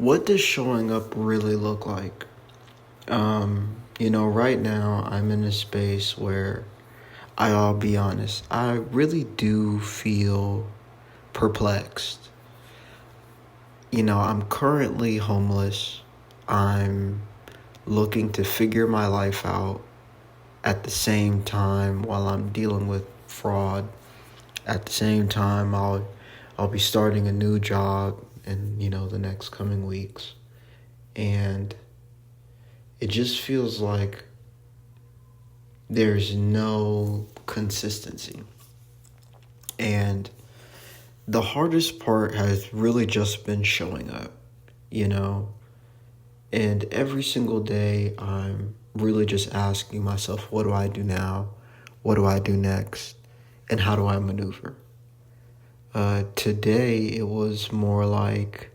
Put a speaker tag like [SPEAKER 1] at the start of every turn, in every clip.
[SPEAKER 1] What does showing up really look like? Right now I'm in a space where I'll be honest, I really do feel perplexed. I'm currently homeless. I'm looking to figure my life out at the same time while I'm dealing with fraud. At the same time, I'll be starting a new job in, the next coming weeks. And it just feels like there's no consistency. And the hardest part has really just been showing up, you know? And every single day, I'm really just asking myself, what do I do now? What do I do next? And how do I maneuver? Today, it was more like,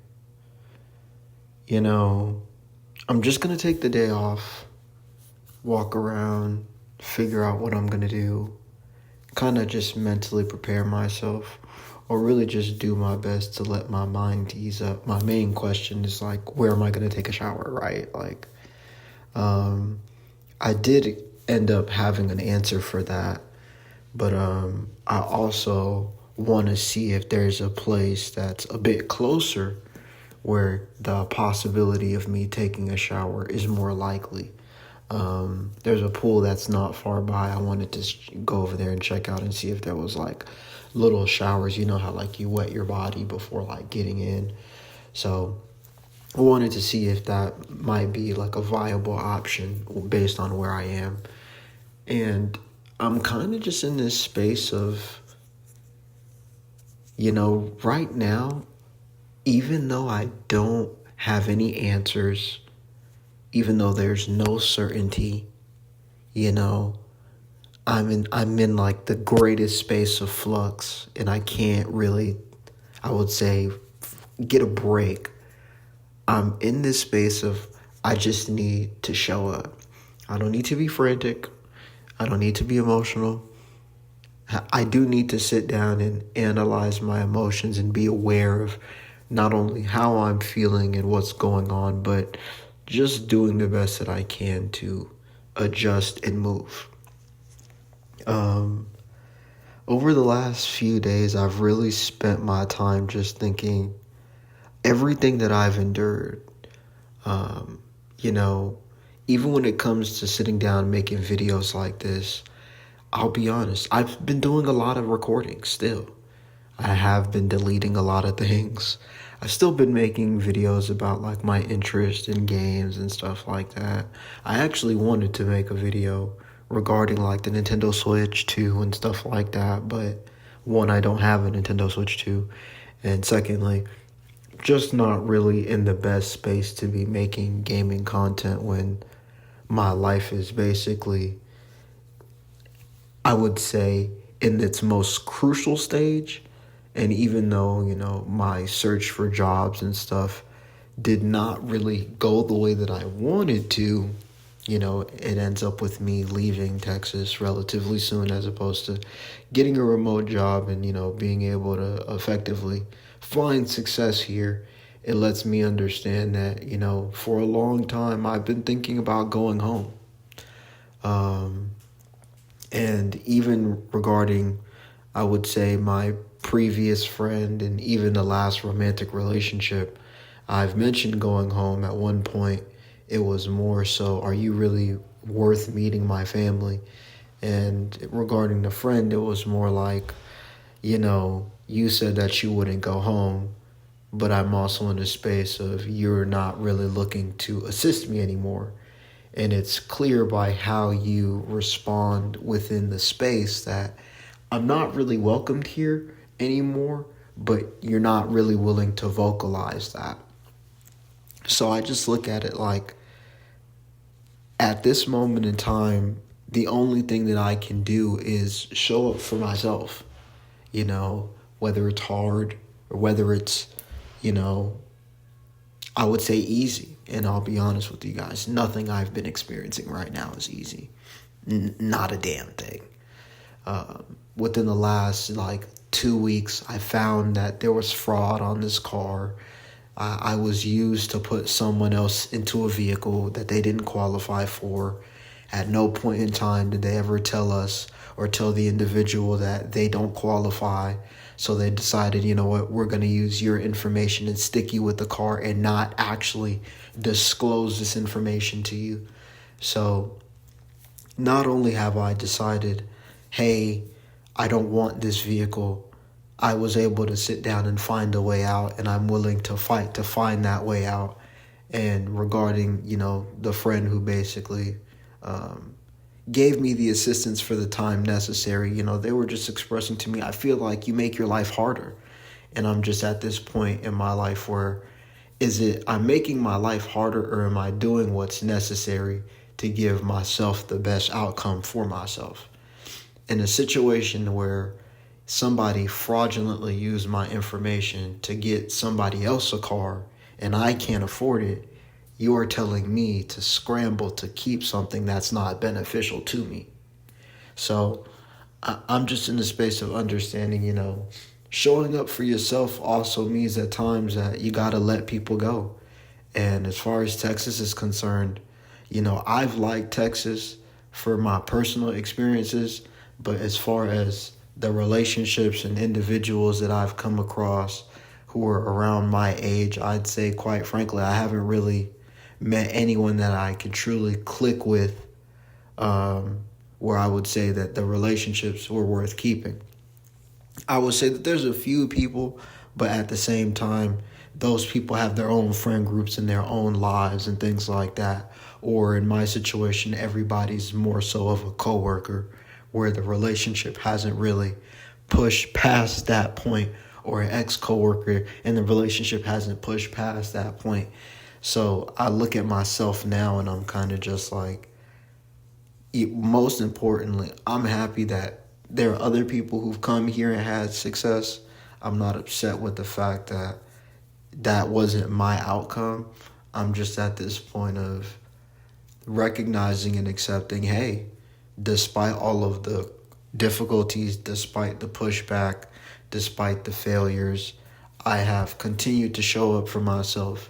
[SPEAKER 1] I'm just going to take the day off, walk around, figure out what I'm going to do, kind of just mentally prepare myself, or really just do my best to let my mind ease up. My main question is like, where am I going to take a shower, right? I did end up having an answer for that, but I also want to see if there's a place that's a bit closer where the possibility of me taking a shower is more likely. There's a pool that's not far by. I wanted to go over there and check out and see if there was like little showers. You know how like you wet your body before like getting in. So I wanted to see if that might be like a viable option based on where I am. And I'm kind of just in this space of, right now, even though I don't have any answers, even though there's no certainty, I'm in like the greatest space of flux, and I can't really, I would say, get a break. I'm in this space of I just need to show up. I don't need to be frantic. I don't need to be emotional. I do need to sit down and analyze my emotions and be aware of not only how I'm feeling and what's going on, but just doing the best that I can to adjust and move. Over the last few days, I've really spent my time just thinking everything that I've endured. Um, you know, Even when it comes to sitting down making videos like this, I'll be honest, I've been doing a lot of recording still. I have been deleting a lot of things. I've still been making videos about like my interest in games and stuff like that. I actually wanted to make a video regarding like the Nintendo Switch 2 and stuff like that, but one, I don't have a Nintendo Switch 2, and secondly, just not really in the best space to be making gaming content when my life is basically, I would say, in its most crucial stage. And even though, my search for jobs and stuff did not really go the way that I wanted to, it ends up with me leaving Texas relatively soon as opposed to getting a remote job and, being able to effectively find success here. It lets me understand that, for a long time I've been thinking about going home. And even regarding, I would say, my previous friend and even the last romantic relationship, I've mentioned going home at one point. It was more so, are you really worth meeting my family? And regarding the friend, it was more like, you said that you wouldn't go home, but I'm also in a space of you're not really looking to assist me anymore. And it's clear by how you respond within the space that I'm not really welcomed here anymore, but you're not really willing to vocalize that. So I just look at it like, at this moment in time, the only thing that I can do is show up for myself, whether it's hard or whether it's, I would say easy. And I'll be honest with you guys, nothing I've been experiencing right now is easy. Not a damn thing. Within the last 2 weeks, I found that there was fraud on this car. I was used to put someone else into a vehicle that they didn't qualify for. At no point in time did they ever tell us or tell the individual that they don't qualify. So they decided, you know what, we're going to use your information and stick you with the car and not actually disclose this information to you. So not only have I decided, hey, I don't want this vehicle, I was able to sit down and find a way out, and I'm willing to fight to find that way out. And regarding, the friend who basically gave me the assistance for the time necessary, they were just expressing to me, I feel like you make your life harder. And I'm just at this point in my life where is it I'm making my life harder, or am I doing what's necessary to give myself the best outcome for myself? In a situation where somebody fraudulently used my information to get somebody else a car and I can't afford it, you are telling me to scramble to keep something that's not beneficial to me. So I'm just in the space of understanding, showing up for yourself also means at times that you got to let people go. And as far as Texas is concerned, I've liked Texas for my personal experiences, but as far as the relationships and individuals that I've come across who are around my age, I'd say, quite frankly, I haven't really met anyone that I could truly click with, where I would say that the relationships were worth keeping. I would say that there's a few people, but at the same time, those people have their own friend groups and their own lives and things like that. Or in my situation, everybody's more so of a coworker where the relationship hasn't really pushed past that point, or an ex-coworker and the relationship hasn't pushed past that point. So I look at myself now and I'm kind of just like, most importantly, I'm happy that there are other people who've come here and had success. I'm not upset with the fact that that wasn't my outcome. I'm just at this point of recognizing and accepting, hey, despite all of the difficulties, despite the pushback, despite the failures, I have continued to show up for myself,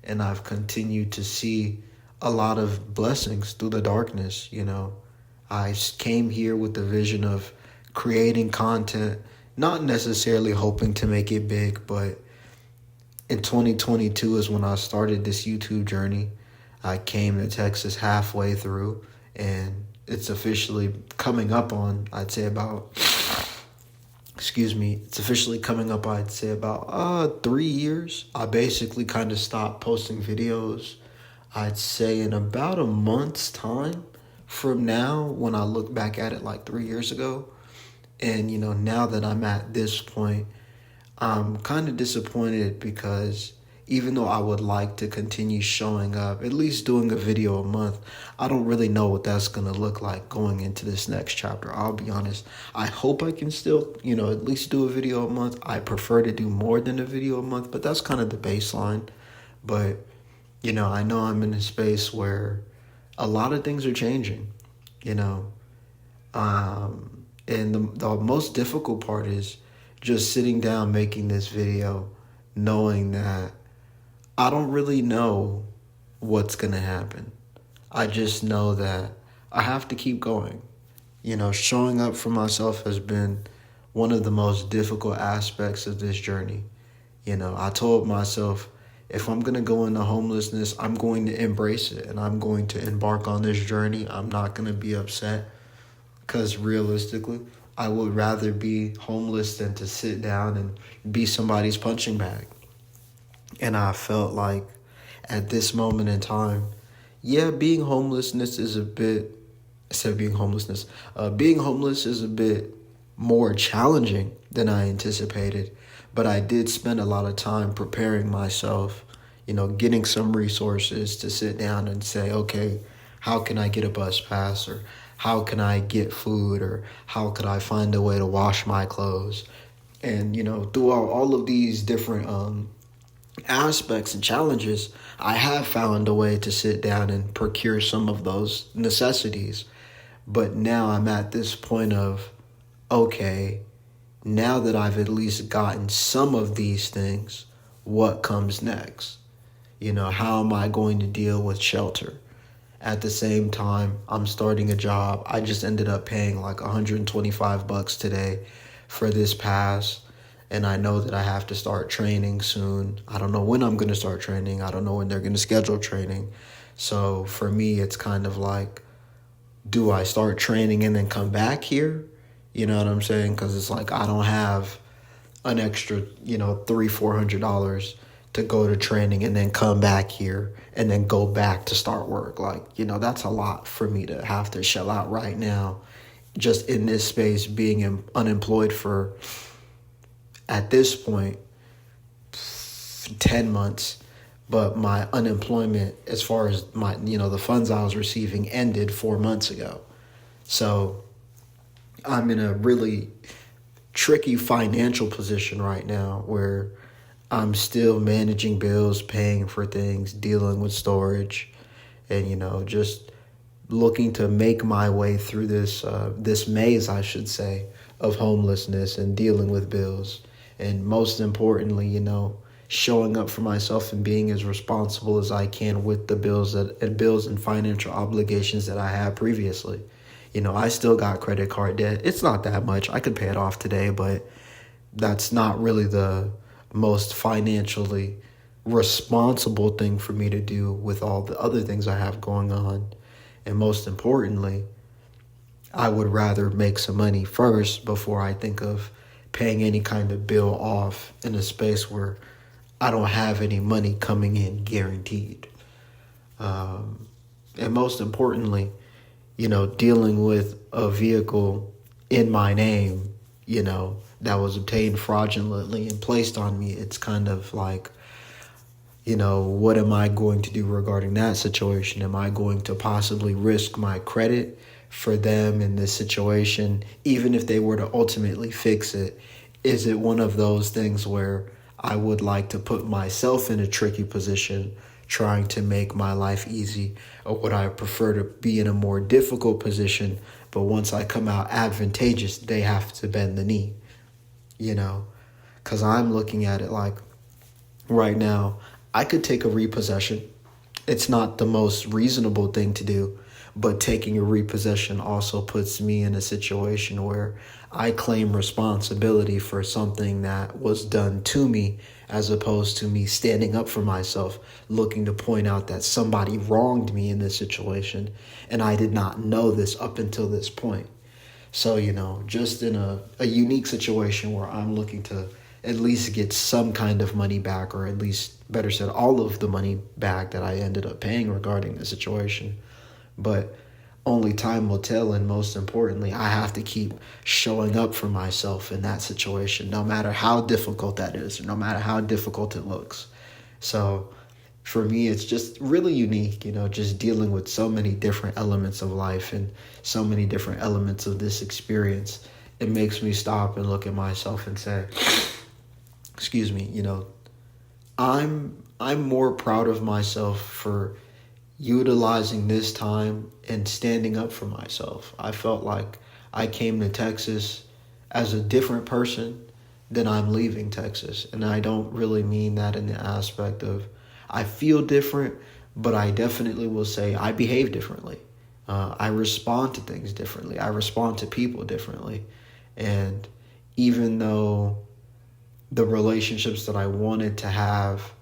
[SPEAKER 1] and I've continued to see a lot of blessings through the darkness. I came here with the vision of creating content, not necessarily hoping to make it big, but in 2022 is when I started this YouTube journey. I came to Texas halfway through, and it's officially coming up on, I'd say about 3 years. I basically kind of stopped posting videos, I'd say in about a month's time from now, when I look back at it like 3 years ago. And, now that I'm at this point, I'm kind of disappointed because even though I would like to continue showing up, at least doing a video a month, I don't really know what that's going to look like going into this next chapter. I'll be honest. I hope I can still, at least do a video a month. I prefer to do more than a video a month, but that's kind of the baseline. But, I know I'm in a space where a lot of things are changing, and the most difficult part is just sitting down making this video, knowing that I don't really know what's going to happen. I just know that I have to keep going. Showing up for myself has been one of the most difficult aspects of this journey. I told myself, if I'm going to go into homelessness, I'm going to embrace it and I'm going to embark on this journey. I'm not going to be upset, because realistically, I would rather be homeless than to sit down and be somebody's punching bag. And I felt like at this moment in time, being homeless is a bit more challenging than I anticipated. But I did spend a lot of time preparing myself, getting some resources to sit down and say, okay, how can I get a bus pass, or how can I get food, or how could I find a way to wash my clothes? And, throughout all of these different aspects and challenges, I have found a way to sit down and procure some of those necessities. But now I'm at this point of, okay, now that I've at least gotten some of these things, what comes next. How am I going to deal with shelter? At the same time, I'm starting a job. I just ended up paying like $125 today for this pass. And I know that I have to start training soon. I don't know when I'm going to start training. I don't know when they're going to schedule training. So for me, it's kind of like, do I start training and then come back here? You know what I'm saying? Because it's like I don't have an extra, $300-$400 to go to training and then come back here and then go back to start work. Like, that's a lot for me to have to shell out right now, just in this space, being unemployed for, at this point, 10 months. But my unemployment, as far as my, the funds I was receiving, ended 4 months ago. So I'm in a really tricky financial position right now where I'm still managing bills, paying for things, dealing with storage, and, just looking to make my way through this maze, I should say, of homelessness and dealing with bills. And most importantly, showing up for myself and being as responsible as I can with the bills and financial obligations that I had previously. I still got credit card debt. It's not that much. I could pay it off today, but that's not really the most financially responsible thing for me to do with all the other things I have going on. And most importantly, I would rather make some money first before I think of paying any kind of bill off in a space where I don't have any money coming in guaranteed. And most importantly, dealing with a vehicle in my name, that was obtained fraudulently and placed on me. It's kind of like, what am I going to do regarding that situation? Am I going to possibly risk my credit for them in this situation, even if they were to ultimately fix it? Is it one of those things where I would like to put myself in a tricky position trying to make my life easy, or would I prefer to be in a more difficult position, but once I come out advantageous, they have to bend the knee? Because I'm looking at it like right now, I could take a repossession. It's not the most reasonable thing to do, but taking a repossession also puts me in a situation where I claim responsibility for something that was done to me, as opposed to me standing up for myself, looking to point out that somebody wronged me in this situation, and I did not know this up until this point. So, just in a unique situation where I'm looking to at least get some kind of money back, or at least, better said, all of the money back that I ended up paying regarding the situation. But only time will tell, and most importantly, I have to keep showing up for myself in that situation, no matter how difficult that is, or no matter how difficult it looks. So for me, it's just really unique, just dealing with so many different elements of life and so many different elements of this experience. It makes me stop and look at myself and say, excuse me, I'm more proud of myself for utilizing this time and standing up for myself. I felt like I came to Texas as a different person than I'm leaving Texas. And I don't really mean that in the aspect of I feel different, but I definitely will say I behave differently. I respond to things differently. I respond to people differently. And even though the relationships that I wanted to have,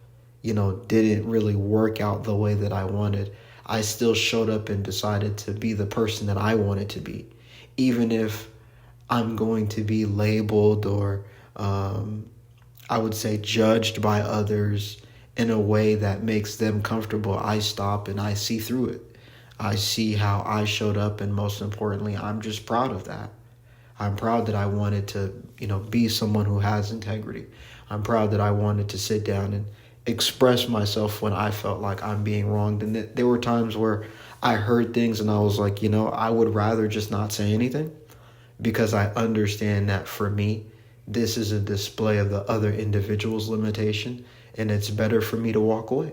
[SPEAKER 1] didn't really work out the way that I wanted, I still showed up and decided to be the person that I wanted to be. Even if I'm going to be labeled or I would say judged by others in a way that makes them comfortable, I stop and I see through it. I see how I showed up, and most importantly, I'm just proud of that. I'm proud that I wanted to, be someone who has integrity. I'm proud that I wanted to sit down and express myself when I felt like I'm being wronged. And there were times where I heard things and I was like, I would rather just not say anything, because I understand that for me, this is a display of the other individual's limitation, and it's better for me to walk away.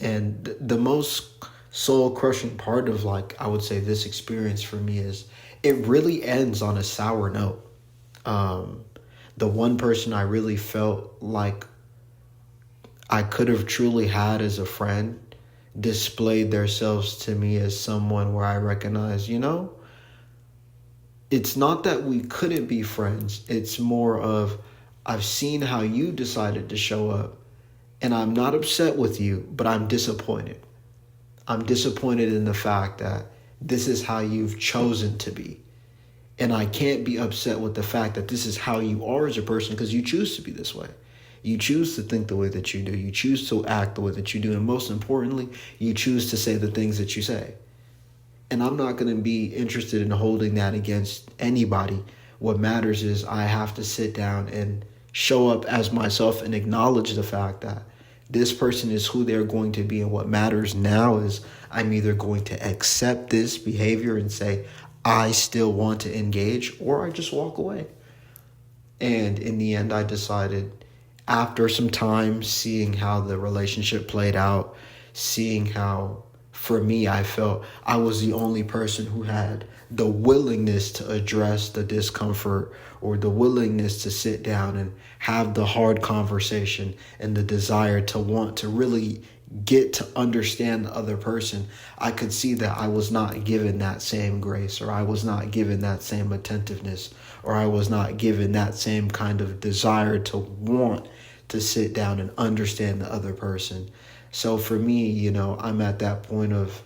[SPEAKER 1] And the most soul-crushing part of, I would say this experience for me is it really ends on a sour note. the one person I really felt like I could have truly had as a friend displayed themselves to me as someone where I recognize, it's not that we couldn't be friends. It's more of, I've seen how you decided to show up, and I'm not upset with you, but I'm disappointed. I'm disappointed in the fact that this is how you've chosen to be. And I can't be upset with the fact that this is how you are as a person because you choose to be this way. You choose to think the way that you do. You choose to act the way that you do. And most importantly, you choose to say the things that you say. And I'm not going to be interested in holding that against anybody. What matters is I have to sit down and show up as myself and acknowledge the fact that this person is who they're going to be. And what matters now is I'm either going to accept this behavior and say, I still want to engage, or I just walk away. And in the end, I decided, after some time seeing how the relationship played out, seeing how, for me, I felt I was the only person who had the willingness to address the discomfort or the willingness to sit down and have the hard conversation and the desire to want to really get to understand the other person, I could see that I was not given that same grace, or I was not given that same attentiveness, or I was not given that same kind of desire to want to sit down and understand the other person. So for me, I'm at that point of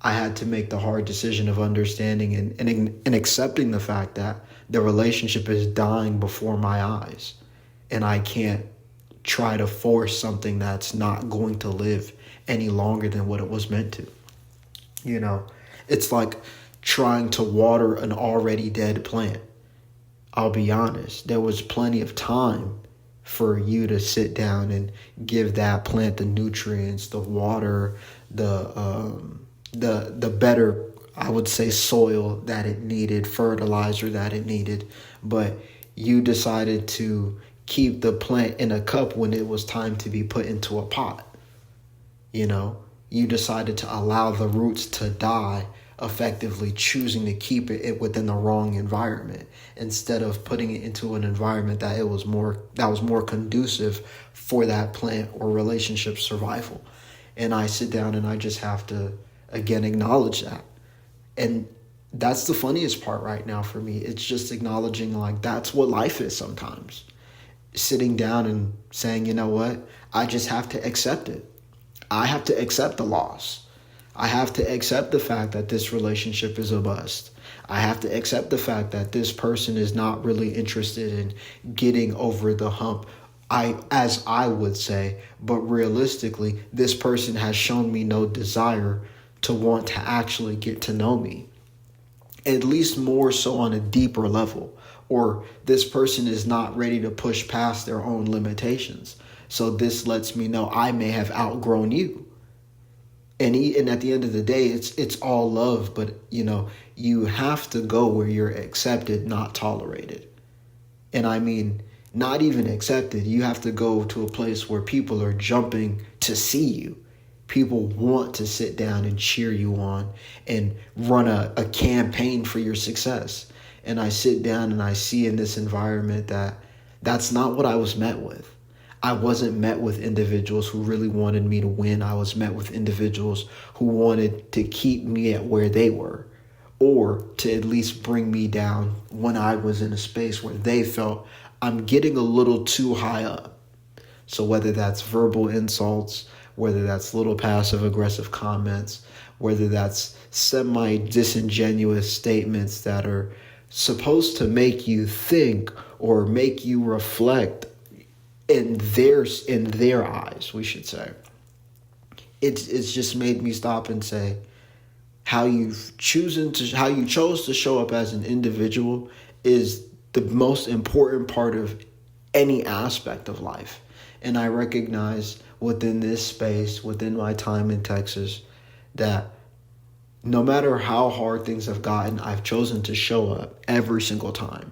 [SPEAKER 1] I had to make the hard decision of understanding and accepting the fact that the relationship is dying before my eyes. And I can't try to force something that's not going to live any longer than what it was meant to. It's like trying to water an already dead plant. I'll be honest, there was plenty of time for you to sit down and give that plant the nutrients, the water, the better, I would say, soil that it needed, fertilizer that it needed. But you decided to keep the plant in a cup when it was time to be put into a pot. You decided to allow the roots to die, effectively choosing to keep it within the wrong environment instead of putting it into an environment that was more conducive for that plant or relationship survival. And I sit down and I just have to, again, acknowledge that. And that's the funniest part right now for me. It's just acknowledging, like, that's what life is sometimes. Sitting down and saying, you know what, I just have to accept it. I have to accept the loss. I have to accept the fact that this relationship is a bust. I have to accept the fact that this person is not really interested in getting over the hump, as I would say, but realistically, this person has shown me no desire to want to actually get to know me, at least more so on a deeper level. Or this person is not ready to push past their own limitations. So this lets me know I may have outgrown you. And at the end of the day, it's all love, but you have to go where you're accepted, not tolerated. And I mean, not even accepted. You have to go to a place where people are jumping to see you. People want to sit down and cheer you on and run a campaign for your success. And I sit down and I see in this environment that that's not what I was met with. I wasn't met with individuals who really wanted me to win. I was met with individuals who wanted to keep me at where they were, or to at least bring me down when I was in a space where they felt I'm getting a little too high up. So whether that's verbal insults, whether that's little passive aggressive comments, whether that's semi-disingenuous statements that are supposed to make you think or make you reflect in their eyes, we should say. It's just made me stop and say, how you chose to show up as an individual is the most important part of any aspect of life. And I recognize within this space, within my time in Texas, that no matter how hard things have gotten, I've chosen to show up every single time.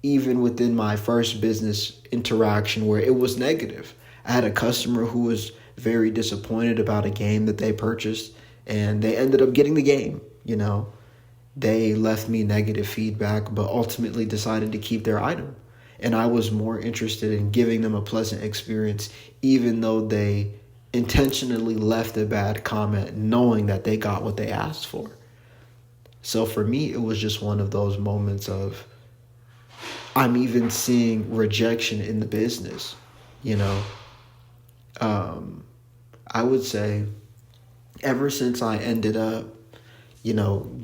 [SPEAKER 1] Even within my first business interaction where it was negative. I had a customer who was very disappointed about a game that they purchased, and they ended up getting the game, they left me negative feedback, but ultimately decided to keep their item. And I was more interested in giving them a pleasant experience, even though they intentionally left a bad comment, knowing that they got what they asked for. So for me, it was just one of those moments of, I'm even seeing rejection in the business, you know. I would say ever since I ended up,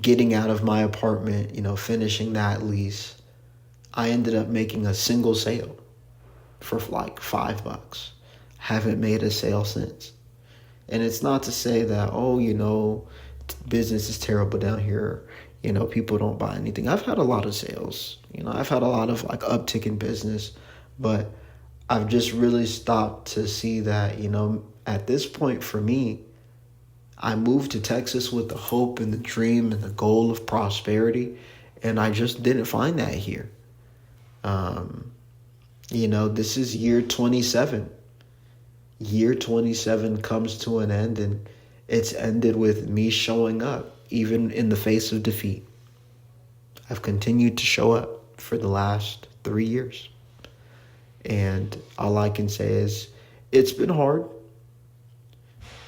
[SPEAKER 1] getting out of my apartment, finishing that lease, I ended up making a single sale for like $5. Haven't made a sale since. And it's not to say that, business is terrible down here. People don't buy anything. I've had a lot of sales. I've had a lot of like uptick in business, but I've just really stopped to see that, at this point for me, I moved to Texas with the hope and the dream and the goal of prosperity, and I just didn't find that here. This is year 27. Year 27 comes to an end, and it's ended with me showing up, even in the face of defeat. I've continued to show up for the last 3 years. And all I can say is it's been hard.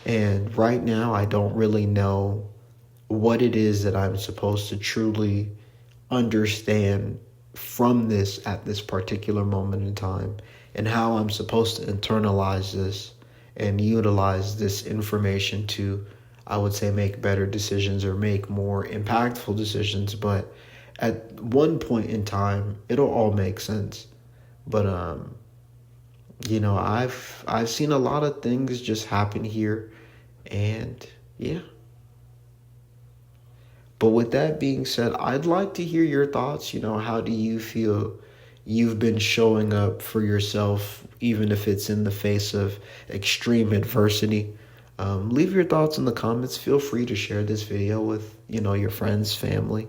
[SPEAKER 1] And right now, I don't really know what it is that I'm supposed to truly understand from this at this particular moment in time, and how I'm supposed to internalize this and utilize this information to, I would say, make better decisions or make more impactful decisions. But at one point in time, it'll all make sense. But I've seen a lot of things just happen here, and yeah. But with that being said, I'd like to hear your thoughts. How do you feel you've been showing up for yourself, even if it's in the face of extreme adversity? Leave your thoughts in the comments. Feel free to share this video with, your friends, family.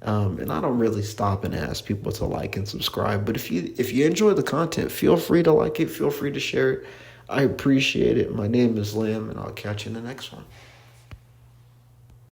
[SPEAKER 1] And I don't really stop and ask people to like and subscribe. But if you enjoy the content, feel free to like it. Feel free to share it. I appreciate it. My name is Lamb, and I'll catch you in the next one.